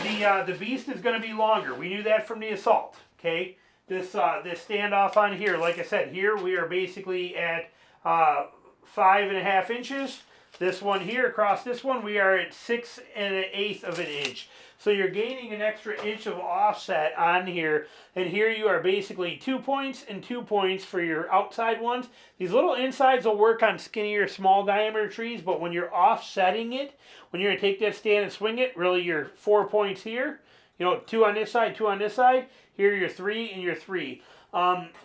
Speaker 1: the Beast is going to be longer. We knew that from the Assault, okay? This standoff on here, like I said, here we are basically at 5.5 inches. This one here, across this one, we are at 6 1/8 of an inch. So you're gaining an extra inch of offset on here. And here you are basically 2 points and 2 points for your outside ones. These little insides will work on skinnier, small diameter trees, but when you're offsetting it, when you're going to take that stand and swing it, really you're 4 points here. You know, 2 on this side, 2 on this side. Here you're 3 and you're 3.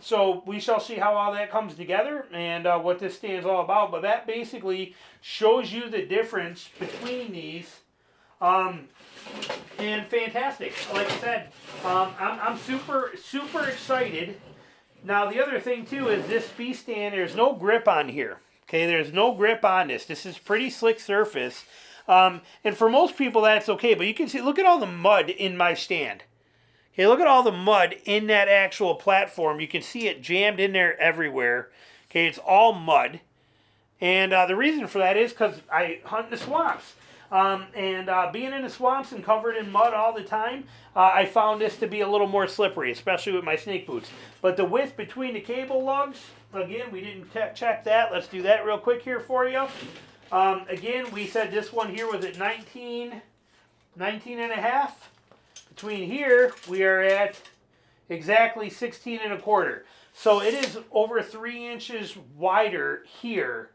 Speaker 1: So we shall see how all that comes together and what this stand's all about. But that basically shows you the difference between these. And fantastic. Like I said, I'm super excited. Now the other thing too is this Beast stand, there's no grip on here. Okay, there's no grip on this. This is pretty slick surface. And for most people that's okay, but you can see, look at all the mud in my stand. Okay, look at all the mud in that actual platform. You can see it jammed in there everywhere. Okay, it's all mud. And the reason for that is because I hunt in the swamps. Being in the swamps and covered in mud all the time, I found this to be a little more slippery, especially with my snake boots. But the width between the cable lugs, again, we didn't check that. Let's do that real quick here for you. Again, we said this one here was at 19 1/2. Between here, we are at exactly 16 1/4. So it is over 3 inches wider here,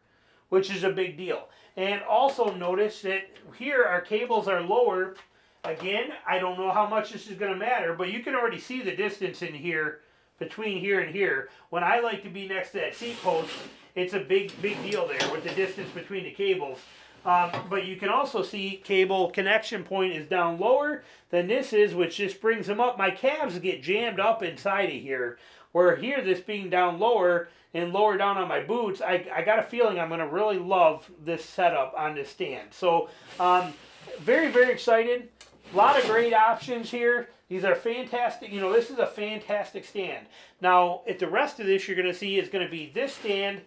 Speaker 1: which is a big deal. And also notice that here our cables are lower. Again, I don't know how much this is going to matter, but you can already see the distance in here, between here and here. When I like to be next to that seat post, it's a big deal there with the distance between the cables. But you can also see cable connection point is down lower than this is, which just brings them up. My calves get jammed up inside of here, where here this being down lower and lower down on my boots, I got a feeling I'm going to really love this setup on this stand. So very excited. A lot of great options here. These are fantastic. You know, this is a fantastic stand. Now, at the rest of this you're going to see is going to be this stand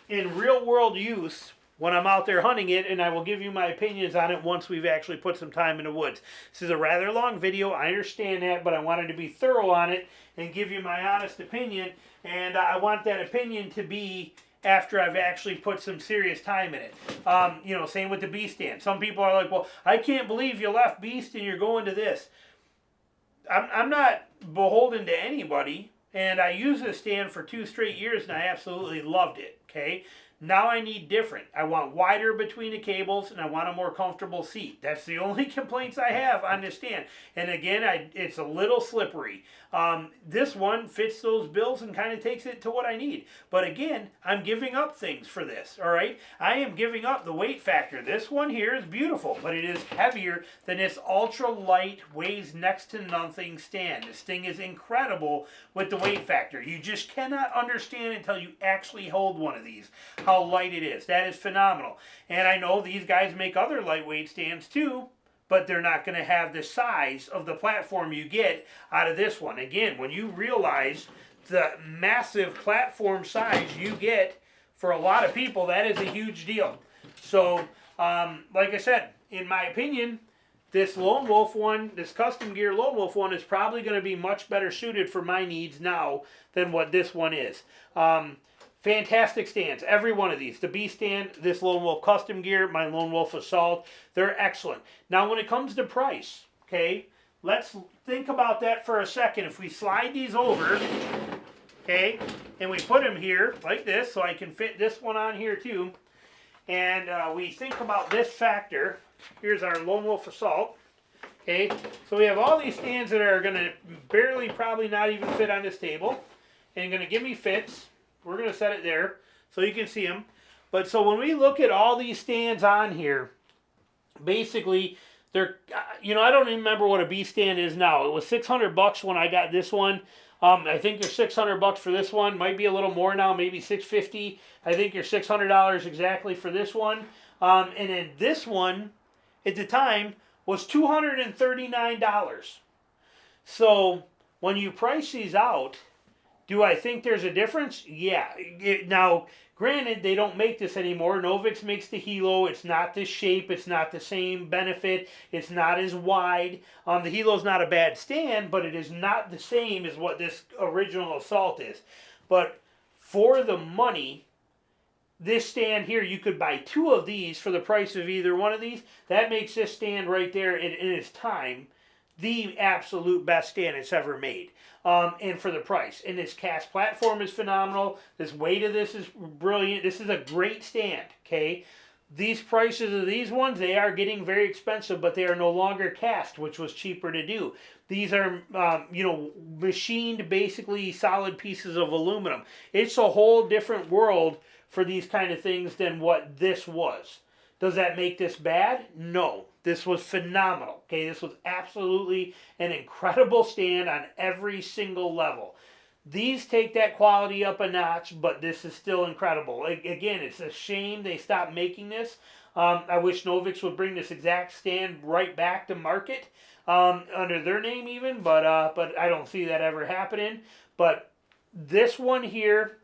Speaker 1: in real world use when I'm out there hunting it, and I will give you my opinions on it once we've actually put some time in the woods. This is a rather long video, I understand that, but I wanted to be thorough on it and give you my honest opinion, and I want that opinion to be after I've actually put some serious time in it. You know, same with the Beast stand. Some people are like, well, I can't believe you left Beast and you're going to this. I'm not beholden to anybody, and I used this stand for 2 straight years and I absolutely loved it, okay? Now I need different. I want wider between the cables and I want a more comfortable seat. That's the only complaints I have on this stand. And again, it's a little slippery. This one fits those bills and kind of takes it to what I need. But again, I'm giving up things for this, all right? I am giving up the weight factor. This one here is beautiful, but it is heavier than this ultra light, weighs next to nothing stand. This thing is incredible with the weight factor. You just cannot understand until you actually hold one of these how light it is. That is phenomenal. And I know these guys make other lightweight stands too, but they're not going to have the size of the platform you get out of this one. Again, when you realize the massive platform size you get, for a lot of people, that is a huge deal. So, like I said, in my opinion, this Lone Wolf one, this Custom Gear Lone Wolf one is probably going to be much better suited for my needs now than what this one is. Fantastic stands, every one of these. The Beast stand, this Lone Wolf Custom Gear, my Lone Wolf Assault, they're excellent. Now when it comes to price, okay, let's think about that for a second. If we slide these over, okay, and we put them here like this, so I can fit this one on here too, and we think about this factor. Here's our Lone Wolf Assault, okay, so we have all these stands that are going to barely, probably not even fit on this table. and going to give me fits. We're going to set it there so you can see them. But so when we look at all these stands on here, basically, they're, you know, I don't even remember what a B stand is now. It was $600 when I got this one. I think you're $600 for this one. Might be a little more now, maybe $650. I think you're $600 exactly for this one. And then this one, at the time, was $239. So when you price these out, do I think there's a difference? Yeah. Now, granted, they don't make this anymore. Novix makes the Hilo. It's not this shape. It's not the same benefit. It's not as wide. The Hilo's not a bad stand, but it is not the same as what this original Assault is. But for the money, this stand here, you could buy 2 of these for the price of either one of these. That makes this stand right there in its time the absolute best stand it's ever made. And for the price. And this cast platform is phenomenal. This weight of this is brilliant. This is a great stand, okay? These prices of these ones, they are getting very expensive, but they are no longer cast, which was cheaper to do. These are, you know, machined, basically solid pieces of aluminum. It's a whole different world for these kind of things than what this was. Does that make this bad? No. This was phenomenal. Okay, this was absolutely an incredible stand on every single level. These take that quality up a notch, but this is still incredible. Again, it's a shame they stopped making this. I wish Novix would bring this exact stand right back to market under their name even, but I don't see that ever happening. But this one here,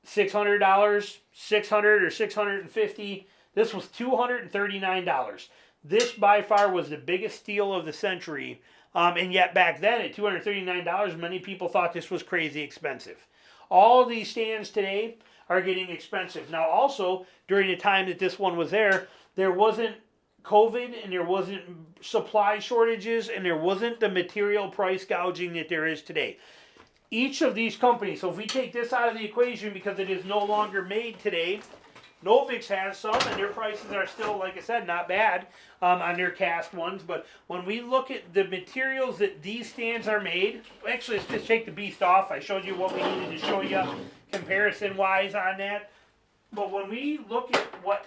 Speaker 1: $600, $600 or $650. This was $239. This by far was the biggest steal of the century. And yet back then at $239, many people thought this was crazy expensive. All these stands today are getting expensive. Now also, during the time that this one was there wasn't COVID and there wasn't supply shortages and there wasn't the material price gouging that there is today. Each of these companies, so if we take this out of the equation because it is no longer made today, Novix has some, and their prices are still, like I said, not bad on their cast ones. But when we look at the materials that these stands are made, actually, let's just take the beast off. I showed you what we needed to show you comparison-wise on that. But when we look at what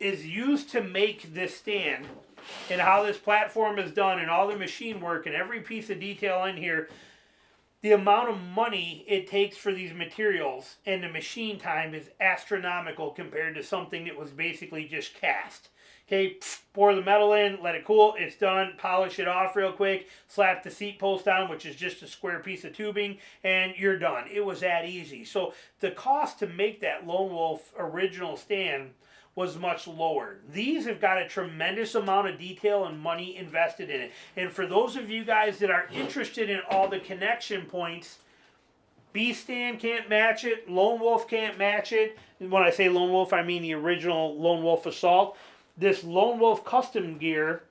Speaker 1: is used to make this stand and how this platform is done and all the machine work and every piece of detail in here, the amount of money it takes for these materials and the machine time is astronomical compared to something that was basically just cast. Okay, pour the metal in, let it cool, it's done, polish it off real quick, slap the seat post on, which is just a square piece of tubing, and you're done. It was that easy. So the cost to make that Lone Wolf original stand was much lower. These have got a tremendous amount of detail and money invested in it. And for those of you guys that are interested in all the connection points, B-Stand can't match it, Lone Wolf can't match it. And when I say Lone Wolf, I mean the original Lone Wolf Assault. This Lone Wolf custom gear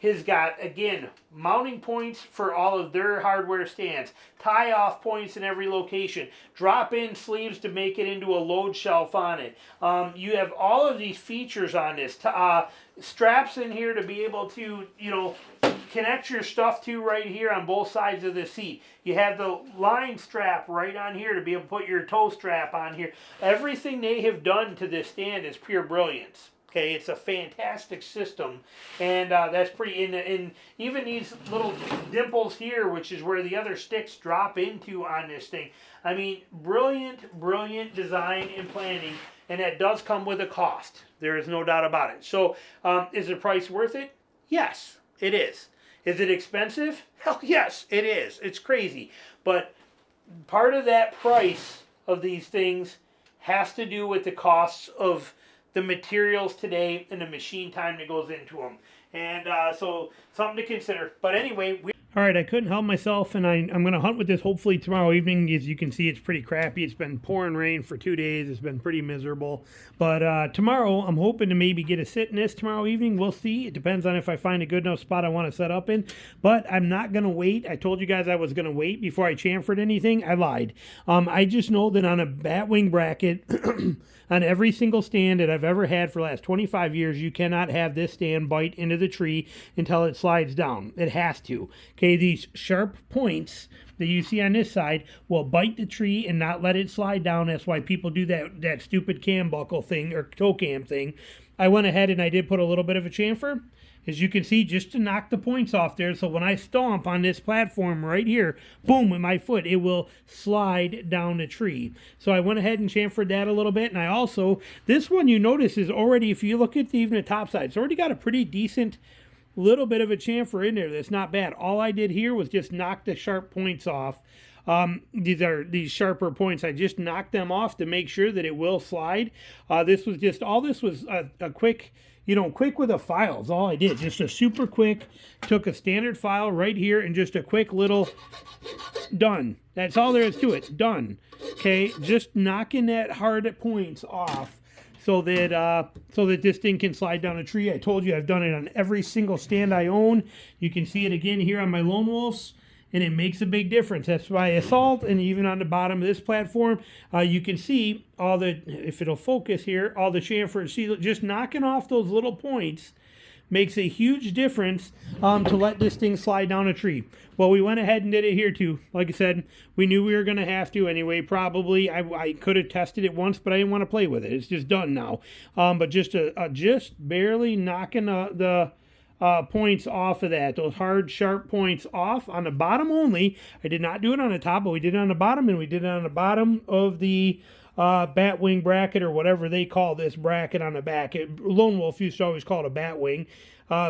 Speaker 1: has got, again, mounting points for all of their hardware stands, tie-off points in every location, drop-in sleeves to make it into a load shelf on it. You have all of these features on this. Straps in here to be able to, you know, connect your stuff to right here on both sides of the seat. You have the line strap right on here to be able to put your toe strap on here. Everything they have done to this stand is pure brilliance. Okay, it's a fantastic system, and that's pretty, in even these little dimples here, which is where the other sticks drop into on this thing. I mean, brilliant, brilliant design and planning, and that does come with a cost. There is no doubt about it. So, is the price worth it? Yes, it is. Is it expensive? Hell yes, it is. It's crazy. But part of that price of these things has to do with the costs of the materials today and the machine time that goes into them. And so something to consider. But anyway, all right, I couldn't help myself, and I'm going to hunt with this hopefully tomorrow evening. As you can see, it's pretty crappy. It's been pouring rain for 2 days. It's been pretty miserable. But tomorrow, I'm hoping to maybe get a sit in this tomorrow evening. We'll see. It depends on if I find a good enough spot I want to set up in. But I'm not going to wait. I told you guys I was going to wait before I chamfered anything. I lied. I just know that on a batwing bracket, on every single stand that I've ever had for the last 25 years, you cannot have this stand bite into the tree until it slides down. It has to. Okay, Okay, these sharp points that you see on this side will bite the tree and not let it slide down. That's why people do that stupid cam buckle thing or toe cam thing. I went ahead and I did put a little bit of a chamfer, as you can see, just to knock the points off there. So when I stomp on this platform right here, boom, with my foot, it will slide down the tree. So I went ahead and chamfered that a little bit. And I also, this one you notice is already, if you look at even the top side, it's already got a pretty decent little bit of a chamfer in there. That's not bad. All I did here was just knock the sharp points off. These are these sharper points. I just knocked them off to make sure that it will slide. This was just, all this was a quick, quick with a file is all I did. Just a super quick, took a standard file right here and just a quick little done. That's all there is to it. Done. Okay, just knocking that hard points off so that this thing can slide down a tree. I told you I've done it on every single stand I own. You can see it again here on my Lone Wolves, and it makes a big difference. That's why Assault, and even on the bottom of this platform, you can see all the, if it'll focus here, all the chamfers. See, just knocking off those little points makes a huge difference to let this thing slide down a tree. Well, we went ahead and did it here too. Like I said, we knew we were going to have to anyway. Probably, I could have tested it once, but I didn't want to play with it. It's just done now. But just barely knocking the points off of that, those hard sharp points off on the bottom only. I did not do it on the top, but we did it on the bottom, and we did it on the bottom of the bat wing bracket, or whatever they call this bracket on the back. Lone Wolf used to always call it a bat wing.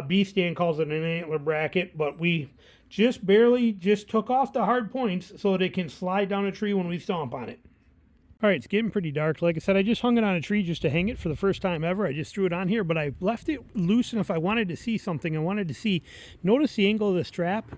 Speaker 1: B-Stand calls it an antler bracket, but we just barely took off the hard points so that it can slide down a tree when we stomp on it. All right, it's getting pretty dark. Like I said, I just hung it on a tree just to hang it for the first time ever. I just threw it on here, but I left it loose enough. I wanted to see something. I wanted to see, notice the angle of the strap.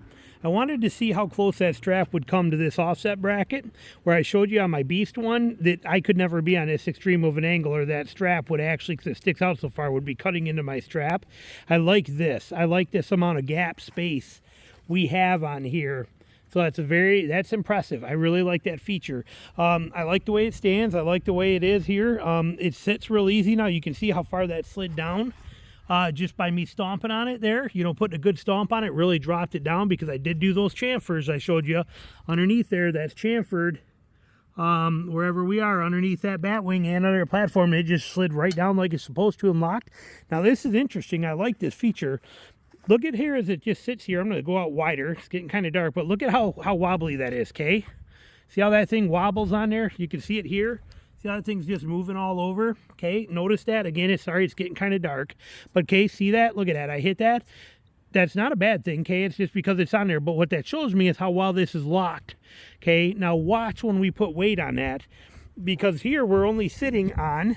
Speaker 1: I wanted to see how close that strap would come to this offset bracket, where I showed you on my Beast one that I could never be on this extreme of an angle, or that strap would actually, because it sticks out so far, would be cutting into my strap. I like this. I like this amount of gap space we have on here. So that's impressive. I really like that feature. I like the way it stands. I like the way it is here. It sits real easy now. You can see how far that slid down just by me stomping on it there. Putting a good stomp on it really dropped it down, because I did do those chamfers I showed you underneath there. That's chamfered wherever we are underneath that bat wing and under a platform. It just slid right down like it's supposed to and locked. Now this is interesting. I like this feature. Look at here as it just sits here. I'm going to go out wider. It's getting kind of dark, but look at how wobbly that is, okay? See how that thing wobbles on there? You can see it here. See how that thing's just moving all over? Okay, notice that. Again, it's getting kind of dark. But, okay, see that? Look at that. I hit that. That's not a bad thing, okay? It's just because it's on there. But what that shows me is how well this is locked, okay? Now, watch when we put weight on that, because here we're only sitting on...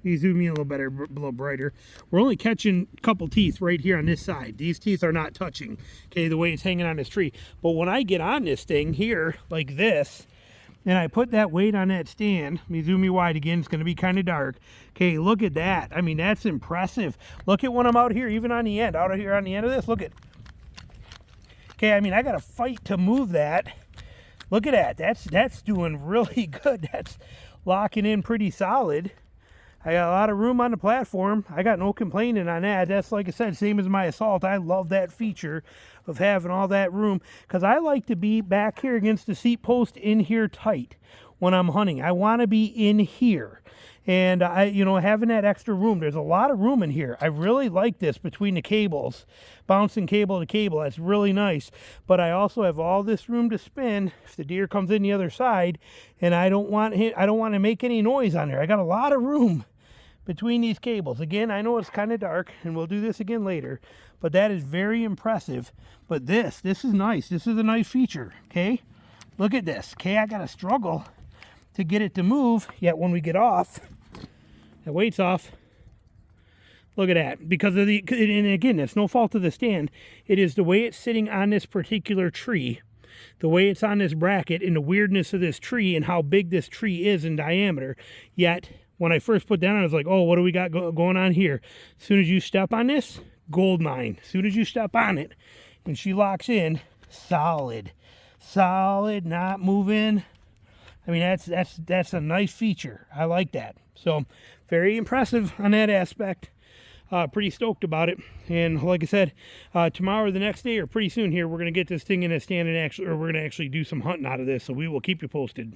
Speaker 1: You zoom in a little better, a little brighter. We're only catching a couple teeth right here on this side. These teeth are not touching, okay, the way it's hanging on this tree. But when I get on this thing here, like this, and I put that weight on that stand, let me zoom me wide again, it's going to be kind of dark. Okay, look at that. I mean, that's impressive. Look at when I'm out here, even on the end, out of here on the end of this, look at. Okay, I mean, I got to fight to move that. Look at that. That's doing really good. That's locking in pretty solid. I got a lot of room on the platform. I got no complaining on that. That's, like I said, same as my Assault. I love that feature of having all that room, because I like to be back here against the seat post in here tight when I'm hunting. I want to be in here. And having that extra room, there's a lot of room in here. I really like this between the cables, bouncing cable to cable. That's really nice. But I also have all this room to spin if the deer comes in the other side, and I don't want to make any noise on there. I got a lot of room between these cables. Again, I know it's kind of dark, and we'll do this again later, but that is very impressive. But this is nice. This is a nice feature, okay? Look at this, okay? I got to struggle to get it to move, yet when we get off, the weight's off. Look at that. Because of and again, it's no fault of the stand. It is the way it's sitting on this particular tree, the way it's on this bracket, and the weirdness of this tree and how big this tree is in diameter. Yet, when I first put down, I was like, oh, what do we got going on here? As soon as you step on this, gold mine. As soon as you step on it, and she locks in, solid, not moving. I mean, that's a nice feature. I like that. So, very impressive on that aspect. pretty stoked about it. And like I said, tomorrow or the next day or pretty soon here, we're going to get this thing in a stand and we're going to actually do some hunting out of this. So we will keep you posted.